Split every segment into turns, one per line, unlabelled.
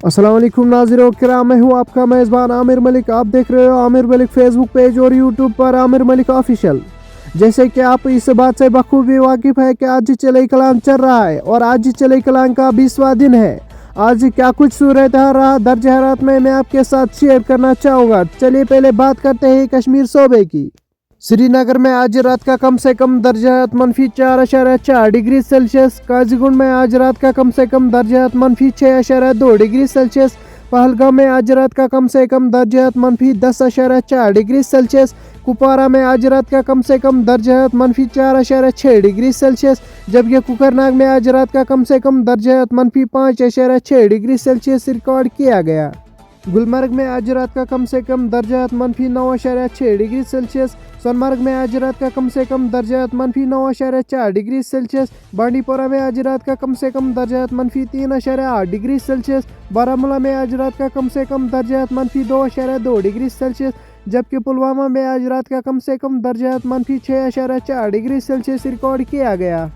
अस्सलाम वालेकुम नाज़रीन किराम, मैं हूँ आपका मेज़बान आमिर मलिक। आप देख रहे हो आमिर मलिक फेसबुक पेज और यूट्यूब पर आमिर मलिक ऑफिशियल। जैसे कि आप इस बात से बखूबी वाकिफ़ है कि आज चले कलाम चल रहा है और आज चले कलाम का 20वां दिन है। आज क्या कुछ सूरत रहा दर्ज हरारत में मैं आपके साथ शेयर करना चाहूँगा। चलिए पहले बात करते हैं कश्मीर सूबे की। श्रीनगर में आज रात का कम से कम दर्जा -4.4 डिग्री सेल्सियस। काजीगुंड में आज रात का कम से कम दर्जा -6.2 डिग्री सेल्सियस। पहलगाम में आज रात का कम से कम दर्जा -10.4 डिग्री सेल्सियस। कुपवारा में आज रात का कम से कम दर्जा -4.6 डिग्री सेल्सियस, जबकि कुकरनाग में आज रात का कम से कम दर्जा -5.6 डिग्री सेल्सियस रिकॉर्ड किया गया। गुलमर्ग में आज रात का कम से कम दर्जा -9.6 डिग्री सेल्सियस। सोनमर्ग में आज रात का कम से कम दर्जा -9.4 डिग्री सेल्सियस। बांडीपोरा में आज रात का कम से कम दर्जा -3.8 डिग्री सेल्सियस। बारामूला में आज रात का कम से कम दर्जा -2.2 डिग्री सेल्सियस, जबकि पुलवामा में आज रात का कम से कम दर्जा -6.4 डिग्री सेल्सियस रिकॉर्ड किया गया।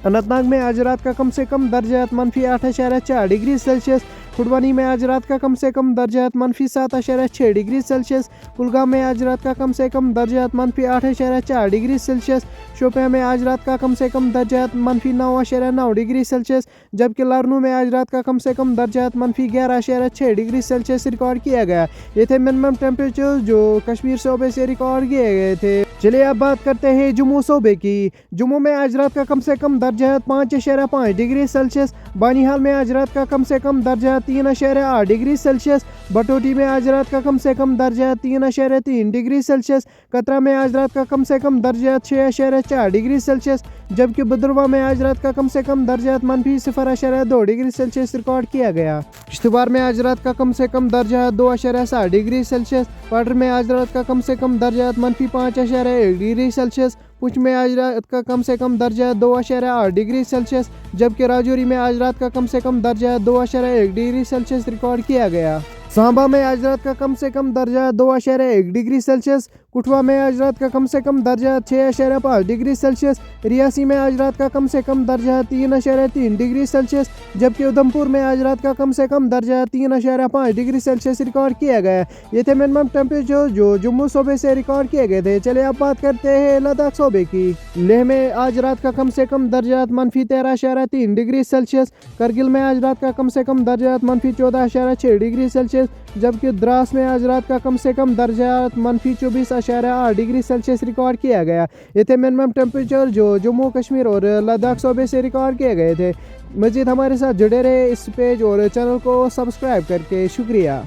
अनंतनाग में आज रात का कम से कम दर्जा -8.4 डिग्री सेल्सियस। खुड़वानी में आज रात का कम से कम दर्जा -7.6 डिग्री सेल्सियस। कुलगाम में आज रात का कम से कम दर्जा -8.4 डिग्री सेल्सियस। शोपियां में आज रात का कम से कम दर्जा -9.9 डिग्री सेल्सियस, जबकि लारनू में आज रात का कम से कम दर्जा -11.6 डिग्री सेल्सियस रिकॉर्ड किया गया। ये थे मिनिमम टेम्परेचर जो कश्मीर सूबे से रिकॉर्ड किए गए थे। चलिए अब बात करते हैं जम्मू सूबे की। जम्मू में आज रात का कम से कम दर्जा 5.5 डिग्री सेल्सियस। बानीहाल में आज रात का कम से कम दर्जा 3.8 डिग्री सेल्सियस। बटोटी में आज रात का कम से कम दर्जा 3.3 डिग्री सेल्सियस। कतरा में आज रात का कम से कम दर्जा 6.4 डिग्री सेल्सियस, जबकि भद्रवाह में आज रात का कम से कम दर्जा -0.2 डिग्री सेल्सियस रिकॉर्ड किया गया। किश्तवाड़ में आज रात का कम से कम दर्जा 2.7 डिग्री सेल्सियस। पाडर में आज रात का कम से कम दर्जा -5.1 डिग्री सेल्सियस। पुंछ में आज रात का कम से कम दर्जा 2.8 डिग्री सेल्सियस, जबकि राजौरी में आज रात का कम से कम दर्जा 2.1 डिग्री सेल्सियस रिकॉर्ड किया गया। सांबा में आज रात का कम से कम दर्जा 2.1 डिग्री सेल्सियस। कुठवा में आज रात का कम से कम दर्जा 6.5 डिग्री सेल्सियस। रियासी में आज रात का कम से कम दर्जा 3.3 डिग्री सेल्सियस, जबकि उधमपुर में आज रात का कम से कम दर्जा 3.5 डिग्री सेल्सियस रिकॉर्ड किया गया। ये थे मिनिमम टेम्परेचर जो जम्मू सूबे से रिकॉर्ड किए गए थे। चलिए अब बात करते हैं लद्दाख सूबे की। लेह में आज रात का कम से कम दर्जा -13.3 डिग्री सेल्सियस। करगिल में आज रात का कम से कम दर्जा -14.6 डिग्री सेल्सियस, जबकि द्रास में आज रात का कम से कम दर्जा -24.8 डिग्री सेल्सियस रिकॉर्ड किया गया। ये थे मिनिमम टेम्परेचर जो जम्मू कश्मीर और लद्दाख सूबे से रिकॉर्ड किए गए थे। मज़ीद हमारे साथ जुड़े रहे इस पेज और चैनल को सब्सक्राइब करके। शुक्रिया।